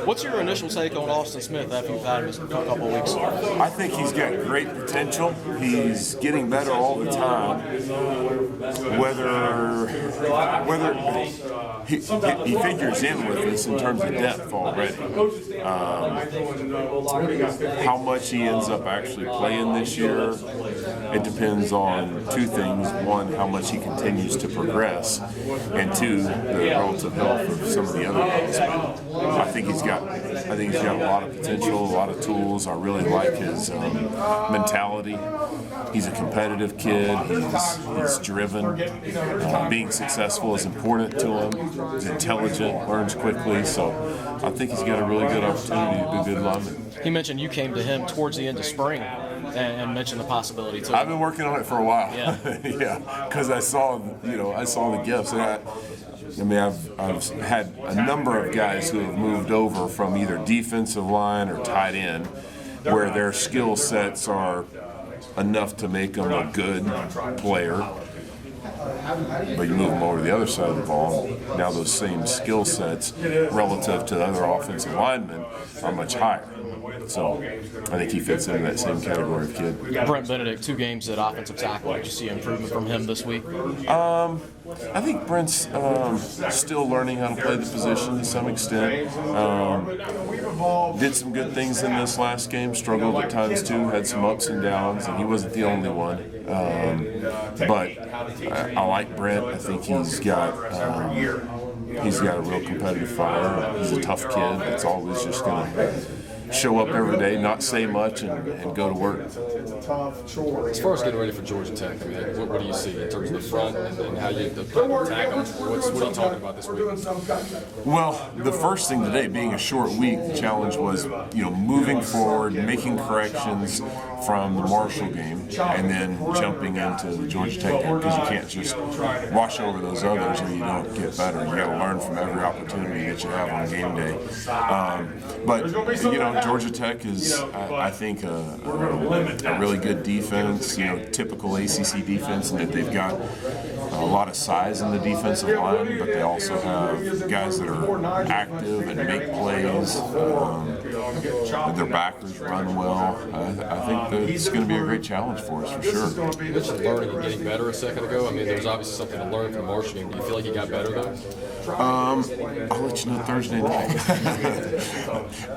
What's your initial take on Austin Smith after you've had him for a couple of weeks? I think he's got great potential. He's getting better all the time. Whether he figures in with us in terms of depth already. How much he ends up actually playing this year, it depends on two things. One, how much he continues to progress, and two, the relative health of some of the other guys. I think he's got a lot of potential, a lot of tools. I really like his mentality. He's a competitive kid. He's driven. Being successful is important to him. He's intelligent, learns quickly. So I think he's got a really good opportunity to be a good lineman. He mentioned you came to him towards the end of spring and mentioned the possibility too. I've been working on it for a while. Yeah, yeah, because I saw the gifts. And I've had a number of guys who have moved over from either defensive line or tight end, where their skill sets are enough to make them a good player. But you move them over to the other side of the ball, now those same skill sets relative to the other offensive linemen are much higher. So I think he fits into that same category of kid. Brent Benedict, 2 games at offensive tackle. Did you see improvement from him this week? I think Brent's still learning how to play the position to some extent. Did some good things in this last game, struggled at times too, had some ups and downs, and he wasn't the only one. But I like Brent. I think he's got a real competitive fire. He's a tough kid that's always just going to show up every day, not say much, and go to work. As far as getting ready for Georgia Tech, I mean, what do you see in terms of the front and how you attack them? What are you talking about this week? Well, the first thing today, being a short week, the challenge was, moving forward, making corrections from the Marshall game, and then jumping into the Georgia Tech game, because you can't just wash over those others or you don't get better. You got to learn from every opportunity that you have on game day. But Georgia Tech is, I think, a really good defense. Typical ACC defense, in that they've got a lot of size in the defensive line, but they also have guys that are active and make plays. Their backers run well. I think that it's going to be a great challenge for us, for sure. You mentioned learning and getting better a second ago. I mean, there was obviously something to learn from the Marshall game. Do you feel like you got better though? I'll let you know Thursday night.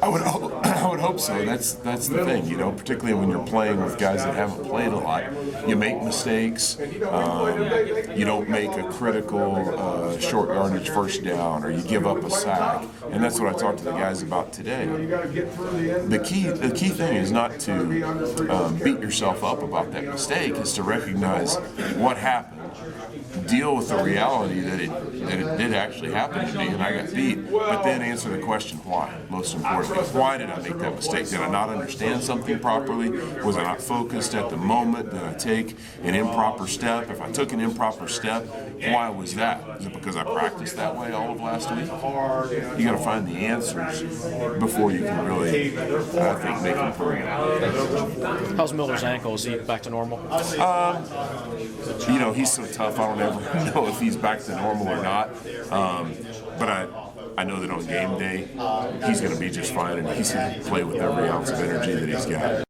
I would hope so. That's the thing, particularly when you're playing with guys that haven't played a lot. You make mistakes. You don't make a critical short yardage first down, or you give up a sack. And that's what I talked to the guys about today. The key thing is not to beat yourself up about that mistake. Is to recognize what happened, deal with the reality that it did actually happen to me and I got beat, but then answer the question why. Most importantly, why did I make that mistake? Did I not understand something properly? Was I not focused at the moment? Did I take an improper step? If I took an improper step, why was that? Is it because I practiced that way all of last week? You got to find the answers before you can really, I think, make improvement. How's Miller's ankle? Is he back to normal? He's so tough. I don't ever know if he's back to normal or not. But I know that on game day, he's going to be just fine, and he's going to play with every ounce of energy that he's got.